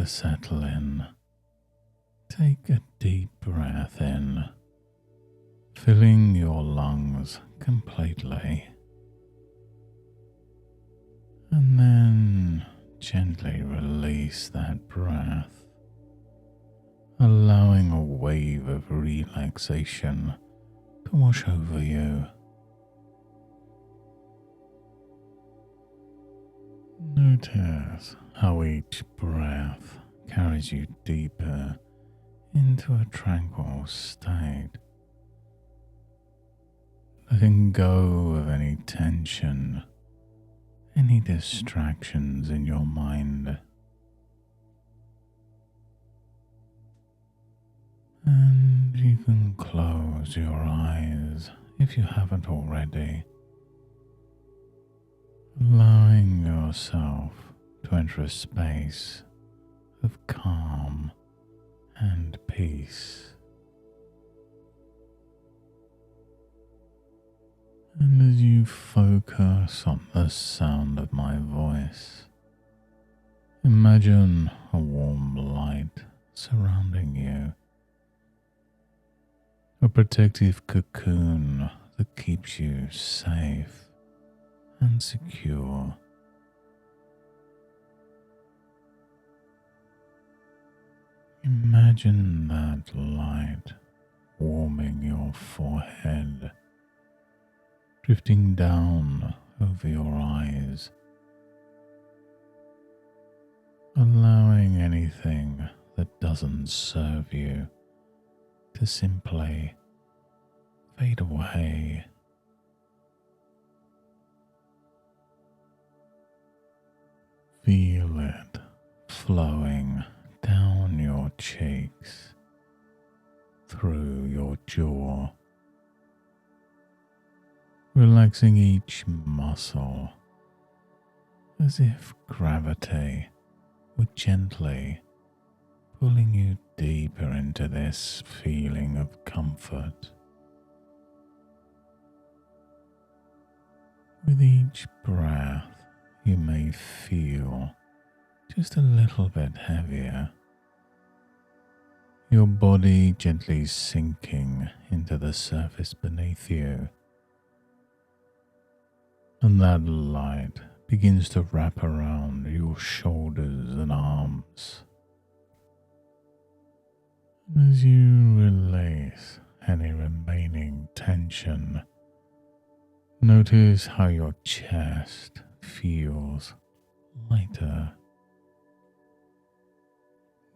settle in, take a deep breath in, filling your lungs completely. And then gently release that breath, allowing a wave of relaxation to wash over you. Notice how each breath carries you deeper into a tranquil state, letting go of any tension, any distractions in your mind. And you can close your eyes if you haven't already, allowing yourself to enter a space of calm and peace. And as you focus on the sound of my voice, imagine a warm light surrounding you, a protective cocoon that keeps you safe and secure. Imagine that light warming your forehead, drifting down over your eyes, allowing anything that doesn't serve you to simply fade away. Feel it flowing down your cheeks, through your jaw, relaxing each muscle as if gravity were gently pulling you deeper into this feeling of comfort. With each breath, you may feel just a little bit heavier, your body gently sinking into the surface beneath you, and that light begins to wrap around your shoulders and arms. As you release any remaining tension, notice how your chest feels lighter.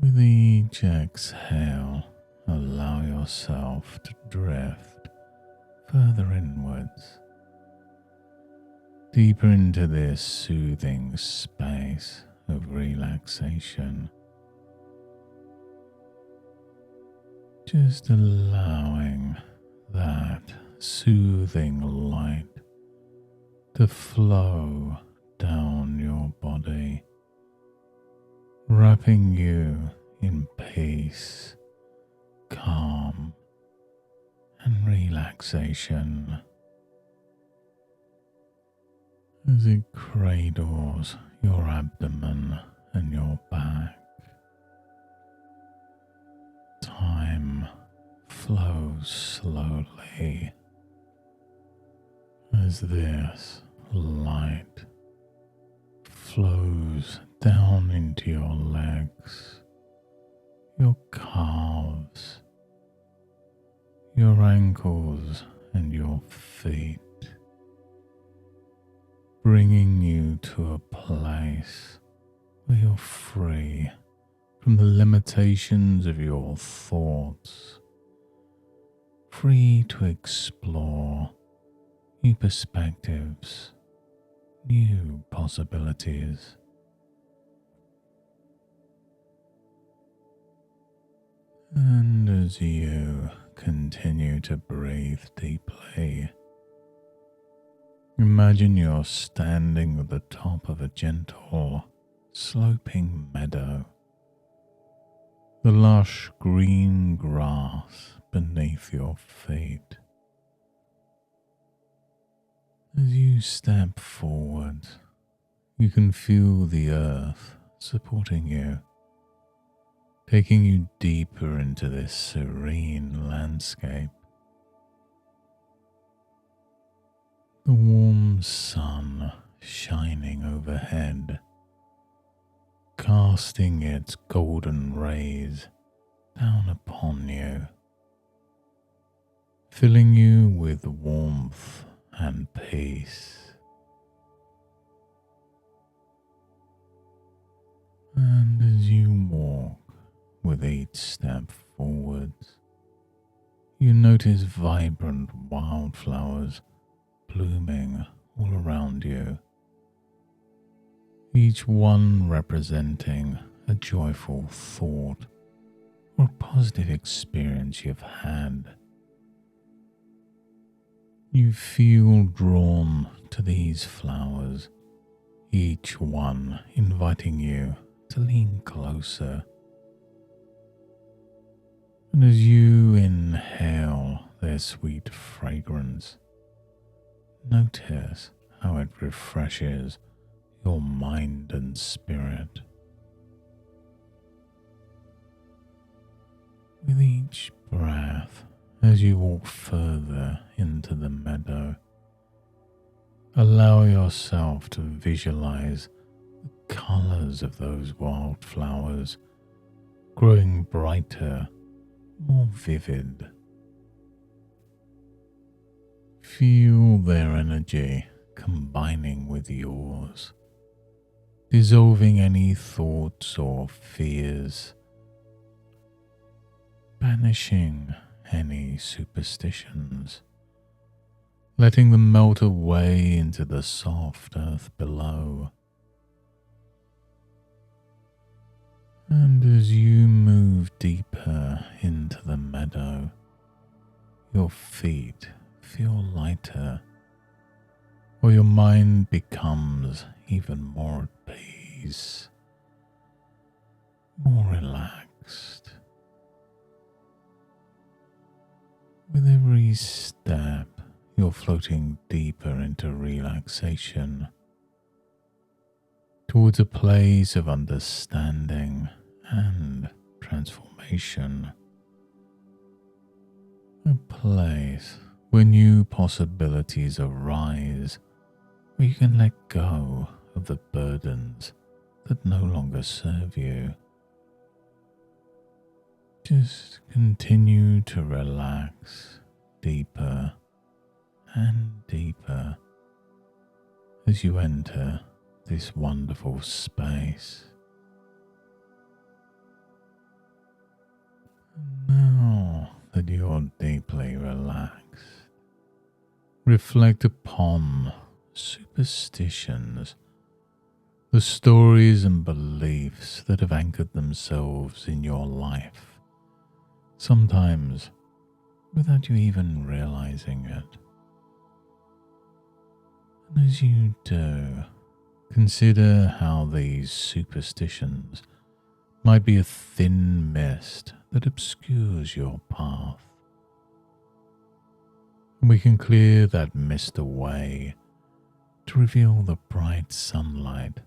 With each exhale, allow yourself to drift further inwards, deeper into this soothing space of relaxation. Just allowing that soothing light to flow down your body, wrapping you in peace, calm, and relaxation as it cradles your abdomen and your back. Time flows slowly as this light flows down into your legs, your calves, your ankles, and your feet, bringing you to a place where you're free from the limitations of your thoughts, free to explore new perspectives, new possibilities. And as you continue to breathe deeply, imagine you're standing at the top of a gentle, sloping meadow, the lush green grass beneath your feet. As you step forward, you can feel the earth supporting you, taking you deeper into this serene landscape. The warm sun shining overhead, casting its golden rays down upon you, filling you with warmth and peace. And as you walk with each step forwards, you notice vibrant wildflowers blooming all around you, each one representing a joyful thought or a positive experience you've had. You feel drawn to these flowers, each one inviting you to lean closer. And as you inhale their sweet fragrance, notice how it refreshes your mind and spirit. With each breath, as you walk further into the meadow, allow yourself to visualize the colors of those wildflowers growing brighter, more vivid. Feel their energy combining with yours, dissolving any thoughts or fears, banishing any superstitions, letting them melt away into the soft earth below. And as you move deeper into the meadow, your feet feel lighter, or your mind becomes even more at peace, more relaxed. With every step, you're floating deeper into relaxation, towards a place of understanding and transformation. A place where new possibilities arise, where you can let go of the burdens that no longer serve you. Just continue to relax deeper and deeper as you enter this wonderful space. Now that you're deeply relaxed, reflect upon superstitions, the stories and beliefs that have anchored themselves in your life, sometimes without you even realizing it. And as you do, consider how these superstitions might be a thin mist that obscures your path. And we can clear that mist away to reveal the bright sunlight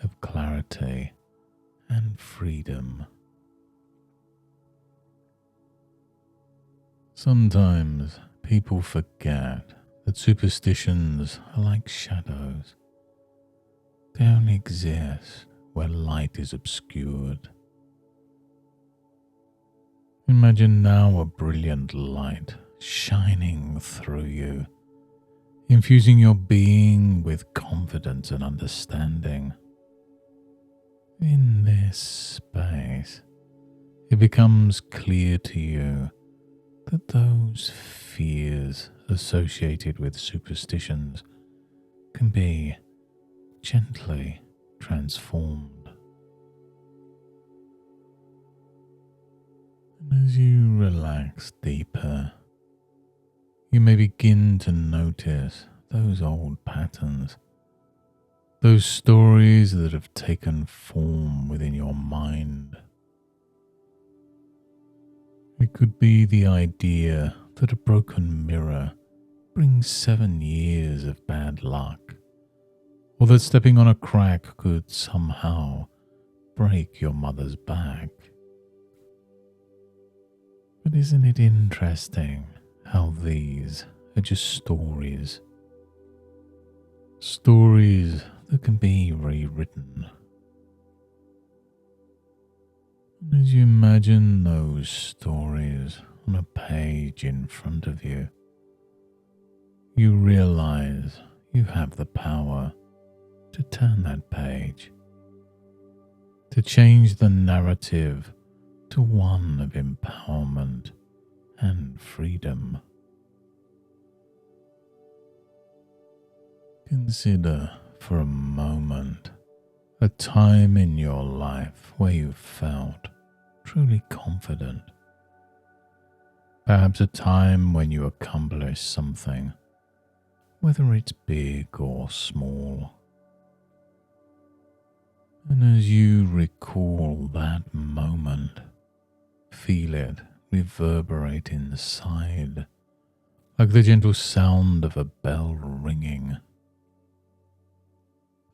of clarity and freedom. Sometimes people forget that superstitions are like shadows. They only exist where light is obscured. Imagine now a brilliant light shining through you, infusing your being with confidence and understanding. In this space, it becomes clear to you that those fears associated with superstitions can be gently transformed. And as you relax deeper, you may begin to notice those old patterns, those stories that have taken form within your mind. It could be the idea that a broken mirror brings 7 years of bad luck, or that stepping on a crack could somehow break your mother's back. But isn't it interesting how these are just stories? Stories that can be rewritten. And as you imagine those stories on a page in front of you, you realize you have the power to turn that page, to change the narrative to one of empowerment and freedom. Consider for a moment a time in your life where you felt truly confident. Perhaps a time when you accomplished something, whether it's big or small. And as you recall that moment, feel it reverberate inside, like the gentle sound of a bell ringing.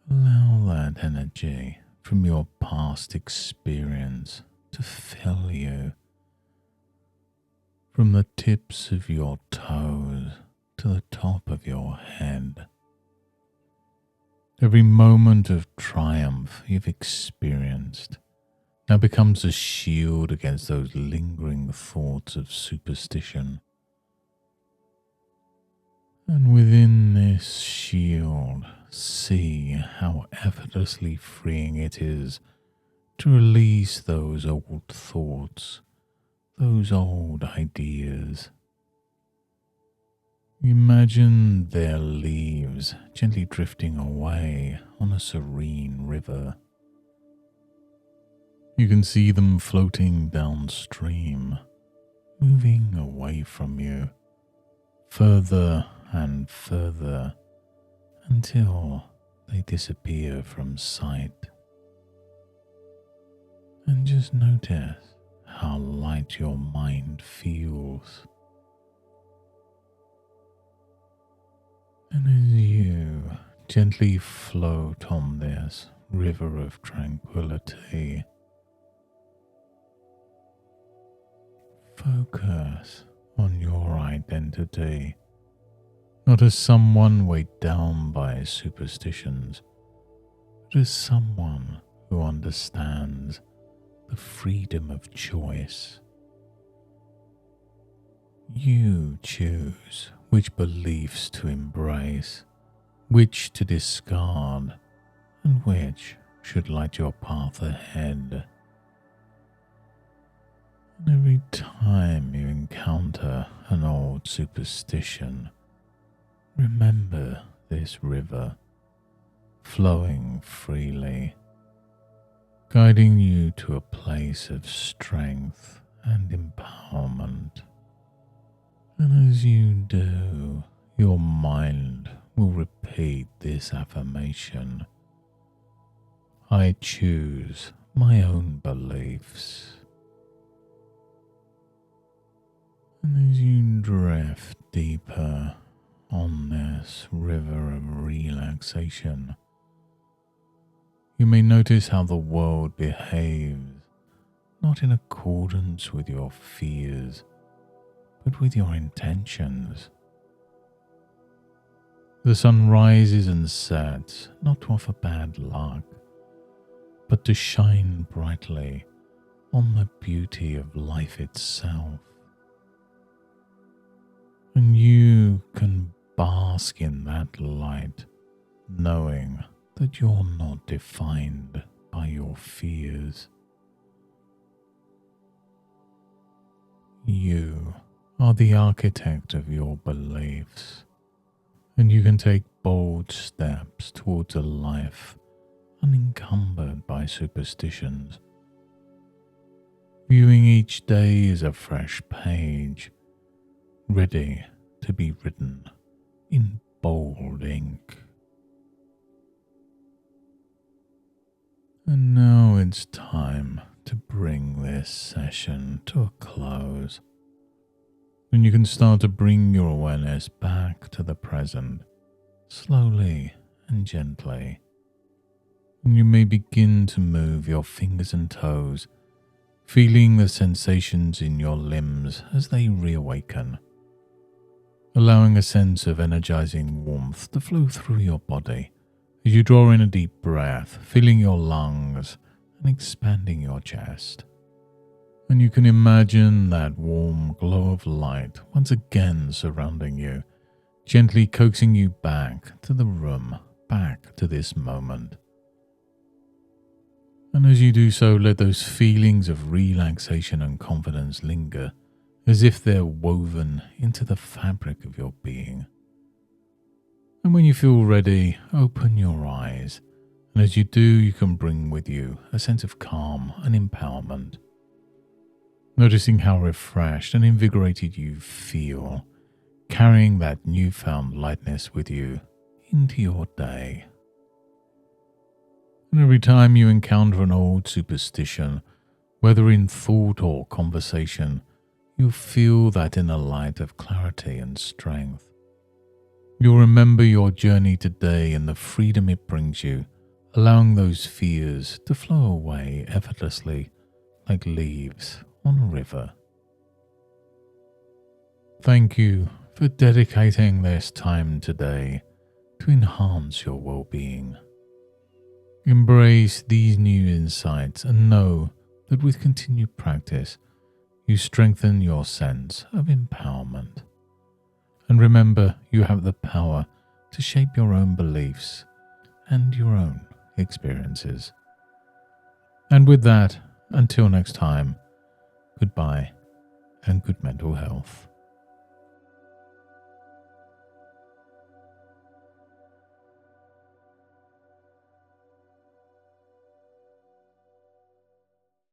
Allow that energy from your past experience to fill you, from the tips of your toes to the top of your head. Every moment of triumph you've experienced now becomes a shield against those lingering thoughts of superstition. And within this shield, see how effortlessly freeing it is to release those old thoughts, those old ideas. Imagine their leaves gently drifting away on a serene river. You can see them floating downstream, moving away from you, further and further, until they disappear from sight. And just notice how light your mind feels. And as you gently float on this river of tranquility, focus on your identity, not as someone weighed down by superstitions, but as someone who understands the freedom of choice. You choose which beliefs to embrace, which to discard, and which should light your path ahead. And every time you encounter an old superstition, remember this river flowing freely, guiding you to a place of strength and empowerment. And as you do, your mind will repeat this affirmation: I choose my own beliefs. And as you drift deeper on this river of relaxation, you may notice how the world behaves, not in accordance with your fears, but with your intentions. The sun rises and sets not to offer bad luck, but to shine brightly on the beauty of life itself. And you can bask in that light, knowing that you're not defined by your fears. You are the architect of your beliefs, and you can take bold steps towards a life unencumbered by superstitions, viewing each day as a fresh page, ready to be written in bold ink. And now it's time to bring this session to a close. And you can start to bring your awareness back to the present, slowly and gently. And you may begin to move your fingers and toes, feeling the sensations in your limbs as they reawaken, allowing a sense of energizing warmth to flow through your body as you draw in a deep breath, filling your lungs and expanding your chest. And you can imagine that warm glow of light once again surrounding you, gently coaxing you back to the room, back to this moment. And as you do so, let those feelings of relaxation and confidence linger, as if they're woven into the fabric of your being. And when you feel ready, open your eyes, and as you do, you can bring with you a sense of calm and empowerment, noticing how refreshed and invigorated you feel, carrying that newfound lightness with you into your day. And every time you encounter an old superstition, whether in thought or conversation, you'll feel that inner light of clarity and strength. You'll remember your journey today and the freedom it brings you, allowing those fears to flow away effortlessly like leaves on a river. Thank you for dedicating this time today to enhance your well-being. Embrace these new insights and know that with continued practice, you strengthen your sense of empowerment. And remember, you have the power to shape your own beliefs and your own experiences. And with that, until next time, goodbye and good mental health.